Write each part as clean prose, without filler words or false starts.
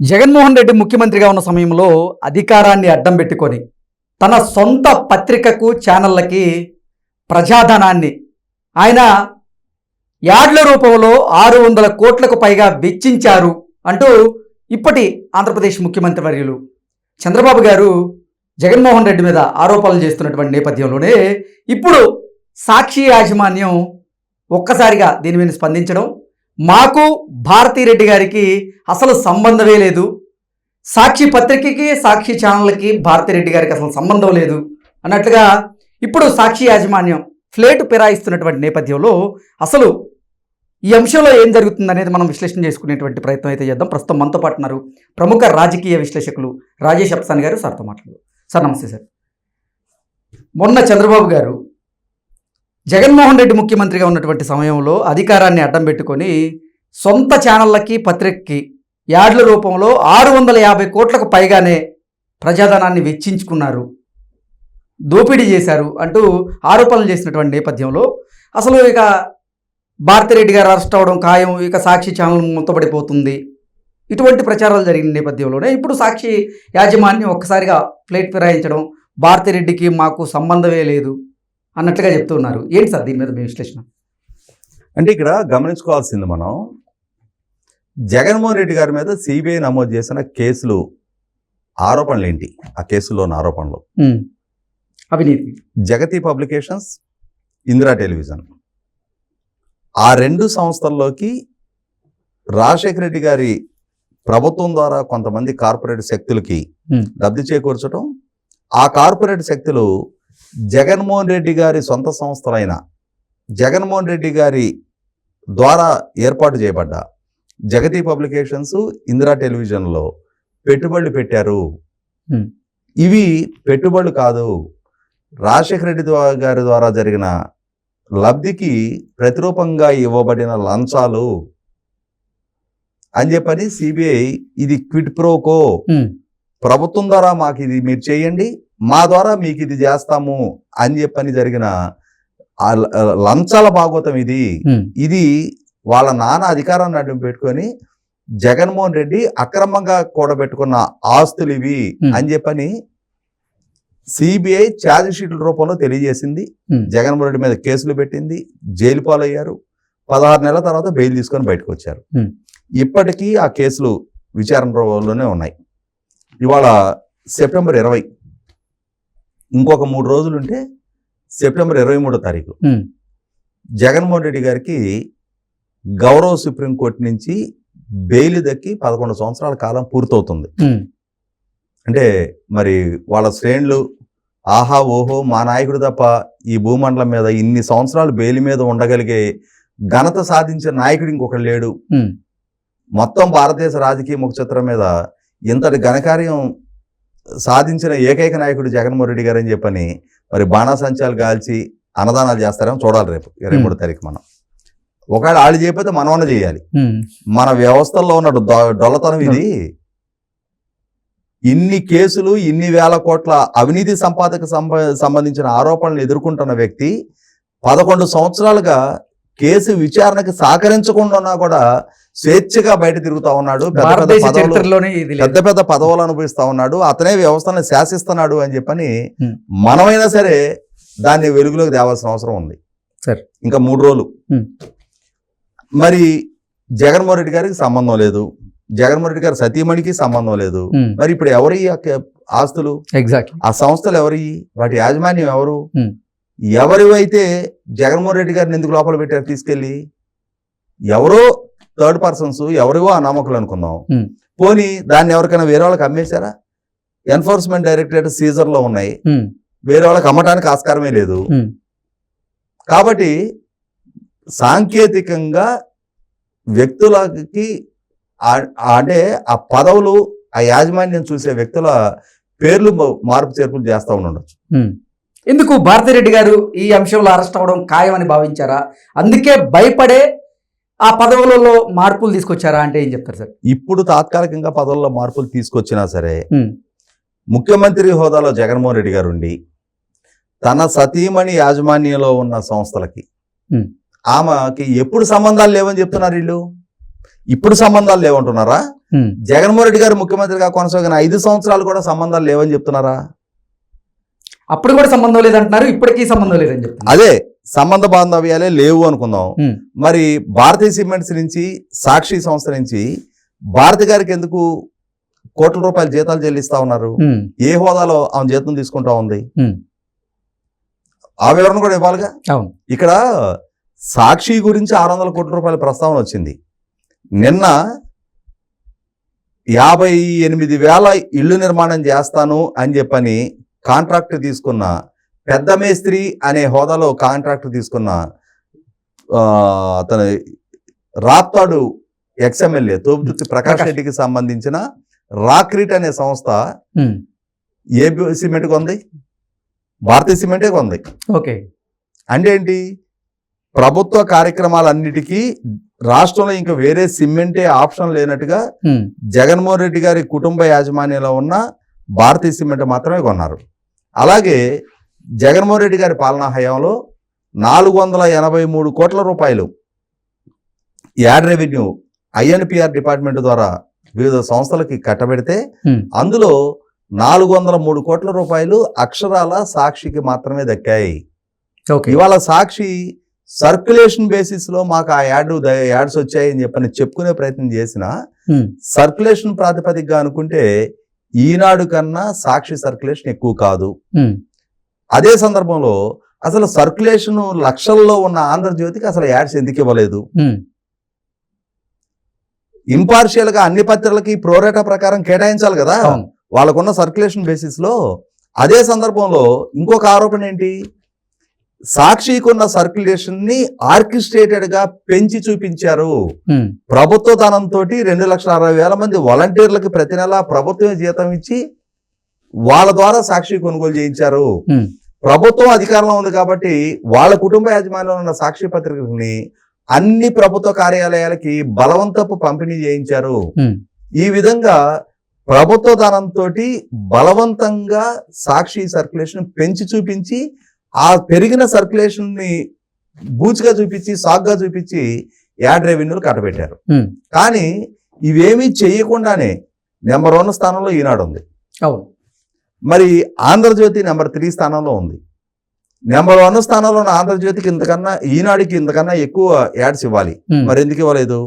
జగన్మోహన్ రెడ్డి ముఖ్యమంత్రిగా ఉన్న సమయంలో అధికారాన్ని అడ్డం పెట్టుకొని తన సొంత పత్రికకు ఛానళ్ళకి ప్రజాధనాన్ని ఆయన యాడ్ల రూపంలో 600 కోట్లకు పైగా వెచ్చించారు అంటూ ఇప్పటి ఆంధ్రప్రదేశ్ ముఖ్యమంత్రి వర్యులు చంద్రబాబు గారు జగన్మోహన్ రెడ్డి మీద ఆరోపణలు చేస్తున్నటువంటి నేపథ్యంలోనే ఇప్పుడు సాక్షి యాజమాన్యం ఒక్కసారిగా దీని మీద స్పందించడం, మాకు భారతీరెడ్డి గారికి అసలు సంబంధమే లేదు, సాక్షి పత్రికకి సాక్షి ఛానల్కి భారతీరెడ్డి గారికి అసలు సంబంధం లేదు అన్నట్లుగా ఇప్పుడు సాక్షి యాజమాన్యం ఫ్లేట్ ఫిరాయిస్తున్నటువంటి నేపథ్యంలో అసలు ఈ అంశంలో ఏం జరుగుతుందనేది మనం విశ్లేషణ చేసుకునేటువంటి ప్రయత్నం అయితే చేద్దాం. ప్రస్తుతం మనతో పాటు ఉన్నారు ప్రముఖ రాజకీయ విశ్లేషకులు రాజేష్ అప్సాని గారు. సార్తో మాట్లాడు. సార్ నమస్తే సార్. మొన్న చంద్రబాబు గారు జగన్మోహన్ రెడ్డి ముఖ్యమంత్రిగా ఉన్నటువంటి సమయంలో అధికారాన్ని అడ్డం పెట్టుకొని సొంత ఛానళ్ళకి పత్రికకి యాడ్ల రూపంలో 650 కోట్లకు పైగానే ప్రజాధనాన్ని వెచ్చించుకున్నారు, దోపిడీ చేశారు అంటూ ఆరోపణలు చేసినటువంటి నేపథ్యంలో అసలు ఇక భారతిరెడ్డి గారు అరెస్ట్ అవ్వడం ఖాయం, ఇక సాక్షి ఛానల్ మూతపడిపోతుంది, ఇటువంటి ప్రచారాలు జరిగిన నేపథ్యంలోనే ఇప్పుడు సాక్షి యాజమాన్యం ఒక్కసారిగా ప్లేట్ ఫిరాయించడం, భారతిరెడ్డికి మాకు సంబంధమే లేదు అన్నట్లుగా చెప్తున్నారు. ఏంటి సార్ దీని మీద మీ విశ్లేషణ? అంటే ఇక్కడ గమనించుకోవాల్సింది మనం జగన్మోహన్ రెడ్డి గారి మీద సిబిఐ నమోదు చేసిన కేసులు ఆరోపణలు ఏంటి? ఆ కేసులోని ఆరోపణలు అవినీతి, జగతి పబ్లికేషన్స్, ఇందిరా టెలివిజన్, ఆ రెండు సంస్థల్లోకి రాజశేఖర రెడ్డి గారి ప్రభుత్వం ద్వారా కొంతమంది కార్పొరేట్ శక్తులకి లబ్ధి చేకూర్చడం, ఆ కార్పొరేట్ శక్తులు జగన్మోహన్ రెడ్డి గారి సొంత సంస్థలైన జగన్మోహన్ రెడ్డి గారి ద్వారా ఏర్పాటు చేయబడ్డ జగతి పబ్లికేషన్స్, ఇందిరా టెలివిజన్లో పెట్టుబడులు పెట్టారు. ఇవి పెట్టుబడులు కాదు, రాజశేఖర రెడ్డి గారి ద్వారా జరిగిన లబ్ధికి ప్రతిరూపంగా ఇవ్వబడిన లంచాలు అని చెప్పని సిబిఐ ఇది క్విడ్ ప్రోకో, ప్రభుత్వం ద్వారా మాకు ఇది మీరు చేయండి, మా ద్వారా మీకు ఇది చేస్తాము అని చెప్పని జరిగిన లంచాల భాగవతం ఇది వాళ్ళ నాన్న అధికారాన్ని అడ్డం పెట్టుకొని జగన్మోహన్ రెడ్డి అక్రమంగా కూడబెట్టుకున్న ఆస్తులు ఇవి అని చెప్పని సిబిఐ ఛార్జ్ షీట్ల రూపంలో తెలియజేసింది. జగన్మోహన్ రెడ్డి మీద కేసులు పెట్టింది, జైలు పాలయ్యారు. 16 నెలల తర్వాత బెయిల్ తీసుకొని బయటకు వచ్చారు. ఇప్పటికీ ఆ కేసులు విచారణలోనే ఉన్నాయి. ఇవాళ సెప్టెంబర్ 20, ఇంకొక 3 రోజులు ఉంటే సెప్టెంబర్ 23వ తారీఖు జగన్మోహన్ రెడ్డి గారికి గౌరవ సుప్రీంకోర్టు నుంచి బెయిల్ దక్కి 11 సంవత్సరాల కాలం పూర్తవుతుంది. అంటే మరి వాళ్ళ శ్రేణులు ఆహా ఓహో మా నాయకుడు తప్ప ఈ భూమండలం మీద ఇన్ని సంవత్సరాలు బెయిల్ మీద ఉండగలిగే ఘనత సాధించిన నాయకుడు ఇంకొకరు లేడు, మొత్తం భారతదేశ రాజకీయ ముఖచిత్రం మీద ఇంతటి ఘనకార్యం సాధించిన ఏకైక నాయకుడు జగన్మోహన్ రెడ్డి గారు అని చెప్పని మరి బాణాసంచాలు కాల్చి అన్నదానాలు చేస్తారేమో చూడాలి రేపు 23వ తారీఖు. మనం ఒకవేళ వాళ్ళు చేయకపోతే మనమన్నా చేయాలి. మన వ్యవస్థల్లో ఉన్న డొల్లతనం ఇది. ఇన్ని కేసులు, ఇన్ని వేల కోట్ల అవినీతి సంపాదకు సంబంధించిన ఆరోపణలు ఎదుర్కొంటున్న వ్యక్తి 11 సంవత్సరాలుగా కేసు విచారణకి సహకరించకుండా ఉన్నా కూడా స్వేచ్ఛగా బయట తిరుగుతా ఉన్నాడు, పెద్ద పెద్ద పదవులు అనుభవిస్తా ఉన్నాడు, అతనే వ్యవస్థను శాసిస్తున్నాడు అని చెప్పని మనమైనా సరే దాన్ని వెలుగులోకి తేవాల్సిన అవసరం ఉంది. ఇంకా 3 రోజులు. మరి జగన్మోహన్ రెడ్డి గారికి సంబంధం లేదు, జగన్మోహన్ రెడ్డి గారి సతీమణికి సంబంధం లేదు. మరి ఇప్పుడు ఎవరి ఆస్తులు, ఆ సంస్థలు ఎవరి, వాటి యాజమాన్యం ఎవరు, ఎవరివైతే జగన్మోహన్ రెడ్డి గారిని ఎందుకు లోపల పెట్టారు తీసుకెళ్ళి? ఎవరో థర్డ్ పర్సన్స్, ఎవరివో అనామకులు అనుకుందాం. పోనీ దాన్ని ఎవరికైనా వేరే వాళ్ళకి అమ్మేశారా? ఎన్ఫోర్స్మెంట్ డైరెక్టరేట్ సీజర్లో ఉన్నాయి, వేరే వాళ్ళకి అమ్మటానికి ఆస్కారమే లేదు. కాబట్టి సాంకేతికంగా వ్యక్తులకి అంటే ఆ పదవులు, ఆ యాజమాన్యం చూసే వ్యక్తుల పేర్లు మార్పు చేర్పులు చేస్తూ ఉండొచ్చు. ఎందుకు భారతిరెడ్డి గారు ఈ అంశంలో అరెస్ట్ అవ్వడం ఖాయమని భావించారా? అందుకే భయపడే ఆ పదవులలో మార్పులు తీసుకొచ్చారా అంటే ఏం చెప్తారు సార్? ఇప్పుడు తాత్కాలికంగా పదవుల్లో మార్పులు తీసుకొచ్చినా సరే ముఖ్యమంత్రి హోదాలో జగన్మోహన్ రెడ్డి గారు ఉండి తన సతీమణి యాజమాన్యంలో ఉన్న సంస్థలకి ఆమెకి ఎప్పుడు సంబంధాలు లేవని చెప్తున్నారు వీళ్ళు. ఇప్పుడు సంబంధాలు లేవంటున్నారా? ఉమ్. జగన్మోహన్ రెడ్డి గారు ముఖ్యమంత్రిగా కొనసాగిన 5 సంవత్సరాలు కూడా సంబంధాలు లేవని చెప్తున్నారా? అప్పుడు కూడా సంబంధం లేదంటున్నారు, ఇప్పటికీ సంబంధం లేదని చెప్తున్నారు. అదే సంబంధ బాంధవ్యాలే లేవు అనుకుందాం. ఉమ్. మరి భారతీయ సిమెంట్స్ నుంచి, సాక్షి సంస్థ నుంచి భారతి గారికి ఎందుకు కోట్ల రూపాయల జీతాలు చెల్లిస్తా ఉన్నారు? ఉమ్. ఏ హోదాలో ఆమె జీతం తీసుకుంటా ఉంది? ఉమ్. ఆ వివరణ కూడా ఇవ్వాలిగా. అవును. ఇక్కడ సాక్షి గురించి 600 కోట్ల రూపాయల ప్రస్తావన వచ్చింది. నిన్న 58,000 ఇళ్ళు నిర్మాణం చేస్తాను అని చెప్పని కాంట్రాక్ట్ తీసుకున్న పెద్ద మేస్త్రి అనే హోదాలో కాంట్రాక్ట్ తీసుకున్న అతను రాప్తాడు ఎక్స్ఎమ్మెల్యే తోపుదుర్తి ప్రకాష్ రెడ్డికి సంబంధించిన రాక్రీట్ అనే సంస్థ ఉమ్. ఏ సిమెంట్ కొంది? భారతీయ సిమెంటే కొంది. ఓకే. అంటే ఏంటి? ప్రభుత్వ కార్యక్రమాలన్నిటికీ రాష్ట్రంలో ఇంకా వేరే సిమెంటే ఆప్షన్ లేనట్టుగా ఉమ్. జగన్మోహన్ రెడ్డి గారి కుటుంబ యాజమాన్యంలో ఉన్న భారతీయ సిమెంట్ మాత్రమే కొన్నారు. అలాగే జగన్మోహన్ రెడ్డి గారి పాలనా హయాంలో 483 కోట్ల రూపాయలు యాడ్ రెవెన్యూ INPR డిపార్ట్మెంట్ ద్వారా వివిధ సంస్థలకి కట్టబెడితే ఉమ్. అందులో 403 కోట్ల రూపాయలు అక్షరాల సాక్షికి మాత్రమే దక్కాయి. ఓకే. ఇవాళ సాక్షి సర్క్యులేషన్ బేసిస్ లో మాకు ఆ యాడ్స్ వచ్చాయని చెప్పని చెప్పుకునే ప్రయత్నం చేసిన ఉమ్. సర్క్యులేషన్ ప్రాతిపదికగా అనుకుంటే ఈనాడు కన్నా సాక్షి సర్క్యులేషన్ ఎక్కువ కాదు. ఉమ్. అదే సందర్భంలో అసలు సర్క్యులేషన్ లక్షల్లో ఉన్న ఆంధ్రజ్యోతికి అసలు యాడ్స్ ఎందుకు ఇవ్వలేదు? ఉమ్. ఇంపార్షియల్ గా అన్ని పత్రికలకి ప్రోరేటా ప్రకారం కేటాయించాలి కదా అవును. వాళ్ళకున్న సర్క్యులేషన్ బేసిస్ లో. అదే సందర్భంలో ఇంకొక ఆరోపణ ఏంటి? సాక్షికున్న సర్క్యులేషన్ ని ఆర్కెస్ట్రేటెడ్ గా పెంచి చూపించారు. ఉమ్. ప్రభుత్వ ధనంతో 2,60,000 మంది వాలంటీర్లకి ప్రతి నెల ప్రభుత్వమే జీతం ఇచ్చి వాళ్ళ ద్వారా సాక్షి కొనుగోలు చేయించారు. ఉమ్. ప్రభుత్వం అధికారంలో ఉంది కాబట్టి వాళ్ళ కుటుంబ యాజమాన్యంలో ఉన్న సాక్షి పత్రికల్ని అన్ని ప్రభుత్వ కార్యాలయాలకి బలవంతపు పంపిణీ చేయించారు. ఉమ్. ఈ విధంగా ప్రభుత్వ ధనంతో బలవంతంగా సాక్షి సర్క్యులేషన్ పెంచి చూపించి ఆ పెరిగిన సర్క్యులేషన్ ని బూచిగా చూపించి, సాగ్గా చూపించి యాడ్ రెవెన్యూలు కట్టబెట్టారు. ఉమ్. కానీ ఇవేమీ చేయకుండానే నెంబర్ 1 స్థానంలో ఈనాడు ఉంది. అవును. మరి ఆంధ్రజ్యోతి నెంబర్ 3 స్థానంలో ఉంది. నెంబర్ 1 స్థానంలో ఉన్న ఆంధ్రజ్యోతికి ఇంతకన్నా, ఈనాడుకి ఇంతకన్నా ఎక్కువ యాడ్స్ ఇవ్వాలి. ఉమ్. మరి ఎందుకు ఇవ్వలేదు?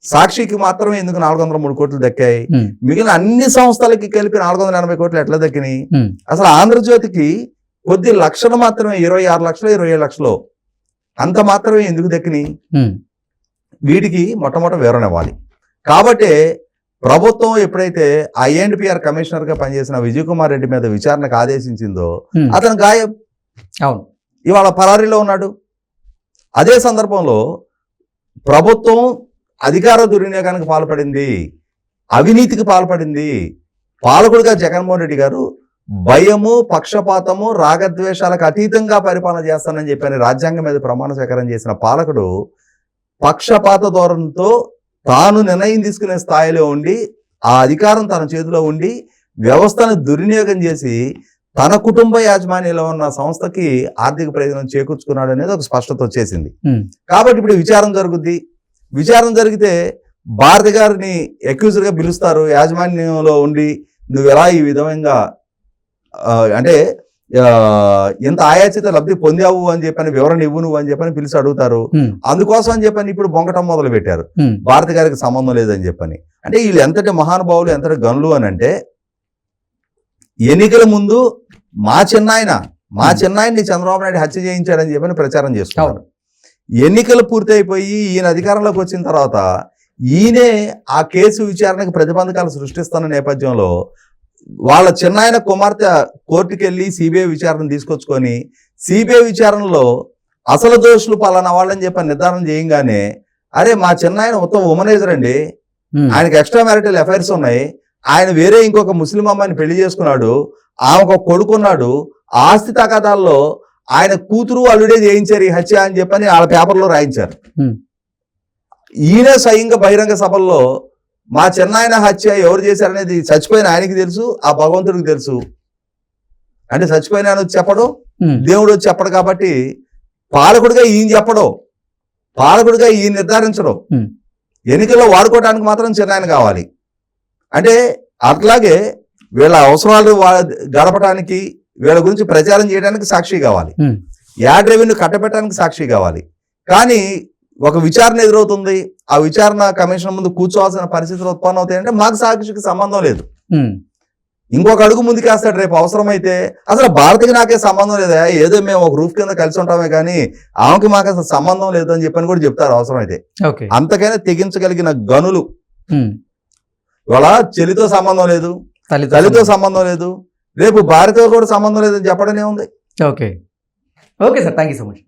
సాక్షికి మాత్రమే ఎందుకు 403 కోట్లు దక్కాయి? ఉమ్. మిగిలిన అన్ని సంస్థలకి కలిపి 480 కోట్లు ఎట్లా దక్కినాయి? ఉమ్. అసలు ఆంధ్రజ్యోతికి కొద్ది లక్షలు మాత్రమే, 26 లక్షలు 27 లక్షలు అంత మాత్రమే ఎందుకు దక్కినాయి? ఉమ్. వీటికి మొట్టమొదటి వివరణ ఇవ్వాలి. కాబట్టి ప్రభుత్వం ఎప్పుడైతే INPR కమిషనర్ గా పనిచేసిన విజయ్ కుమార్ రెడ్డి మీద విచారణకు ఆదేశించిందో ఉమ్. అతను గాయం. అవును. ఇవాళ పరారీలో ఉన్నాడు. అదే సందర్భంలో ప్రభుత్వం అధికార దుర్వినియోగానికి పాల్పడింది, అవినీతికి పాల్పడింది. పాలకుడిగా జగన్మోహన్ రెడ్డి గారు భయము, పక్షపాతము, రాగద్వేషాలకు అతీతంగా పరిపాలన చేస్తానని చెప్పని రాజ్యాంగం మీద ప్రమాణ స్వీకారం చేసిన పాలకుడు పక్షపాత ధోరణితో తాను నిర్ణయం తీసుకునే స్థాయిలో ఉండి, ఆ అధికారం తన చేతిలో ఉండి వ్యవస్థను దుర్వినియోగం చేసి తన కుటుంబ యాజమాన్యంలో ఉన్న సంస్థకి ఆర్థిక ప్రయోజనం చేకూర్చుకున్నాడు అనేది ఒక స్పష్టత వచ్చేసింది. ఉమ్. కాబట్టి ఇప్పుడు విచారణ జరుగుద్ది. విచారణ జరిగితే భారతి గారిని అక్యూజర్ గా పిలుస్తారు. యాజమాన్యంలో ఉండి నువ్వు ఎలా ఈ విధంగా అంటే ఎంత ఆయాచిత లబ్ధి పొందావు అని చెప్పని వివరణ ఇవ్వు నువ్వు అని చెప్పని పిలిచి అడుగుతారు. ఉమ్. అందుకోసం అని చెప్పని ఇప్పుడు బొంకటం మొదలు పెట్టారు. ఉమ్. భారతి గారికి సంబంధం లేదని చెప్పని. అంటే వీళ్ళు ఎంతటి మహానుభావులు, ఎంతటి గనులు అని అంటే, ఎన్నికల ముందు మా చిన్నాయన్ని చంద్రబాబు నాయుడు హత్య చేయించాడని చెప్పని ప్రచారం చేస్తున్నారు. ఎన్నికలు పూర్తయిపోయి ఈయన అధికారంలోకి వచ్చిన తర్వాత ఈయనే ఆ కేసు విచారణకు ప్రతిబంధకాలు సృష్టిస్తున్న నేపథ్యంలో వాళ్ళ చిన్నాయన కుమార్తె కోర్టుకు వెళ్ళి సిబిఐ విచారణ తీసుకొచ్చుకొని సిబిఐ విచారణలో అసలు దోషులు పలానా వాళ్ళని చెప్పి నిర్ధారణ చేయంగానే, అరే మా చిన్నాయన మొత్తం ఉమనైజర్ అండి, ఆయనకి ఎక్స్ట్రా మ్యారిటల్ అఫైర్స్ ఉన్నాయి, ఆయన వేరే ఇంకొక ముస్లిం అమ్మాయిని పెళ్లి చేసుకున్నాడు, ఆమెకు ఒక కొడుకున్నాడు, ఆస్తి తగాదాల్లో ఆయన కూతురు అల్లుడే చేయించారు ఈ హత్య అని చెప్పని వాళ్ళ పేపర్లో రాయించారు. ఈయన స్వయంగా బహిరంగ సభల్లో మా చిన్నాయన హత్య ఎవరు చేశారనేది చచ్చిపోయిన ఆయనకి తెలుసు, ఆ భగవంతుడికి తెలుసు. అంటే చచ్చిపోయిన ఆయన వచ్చి చెప్పడం, దేవుడు వచ్చి చెప్పడు. కాబట్టి పాలకుడిగా ఈయన చెప్పడం, పాలకుడిగా ఈయన నిర్ధారించడం. ఎన్నికల్లో వాడుకోవడానికి మాత్రం చిన్నాయన కావాలి. అంటే అట్లాగే వీళ్ళ అవసరాలు గడపడానికి, వీళ్ళ గురించి ప్రచారం చేయడానికి సాక్షి కావాలి, యాడ్ రెవెన్యూ కట్టబెట్టడానికి సాక్షి కావాలి. కానీ ఒక విచారణ ఎదురవుతుంది, ఆ విచారణ కమిషన్ ముందు కూర్చోవాల్సిన పరిస్థితులు ఉత్పన్నం అవుతాయంటే మాకు సాక్షికి సంబంధం లేదు. ఇంకొక అడుగు ముందుకేస్తాడు రేపు అవసరమైతే. అసలు భారతికి నాకే సంబంధం లేదా, ఏదో మేము ఒక రూఫ్ కింద కలిసి ఉంటామే కానీ ఆమెకి మాకు అసలు సంబంధం లేదు అని చెప్పని కూడా చెప్తారు అవసరమైతే. అంతకైనా తెగించగలిగిన గనులు. ఇవాళ చెల్లితో సంబంధం లేదు, తల్లితో సంబంధం లేదు, రేపు భార్యతో కూడా సంబంధం లేదని చెప్పడమే ఉంది. Okay okay sir, thank you so much.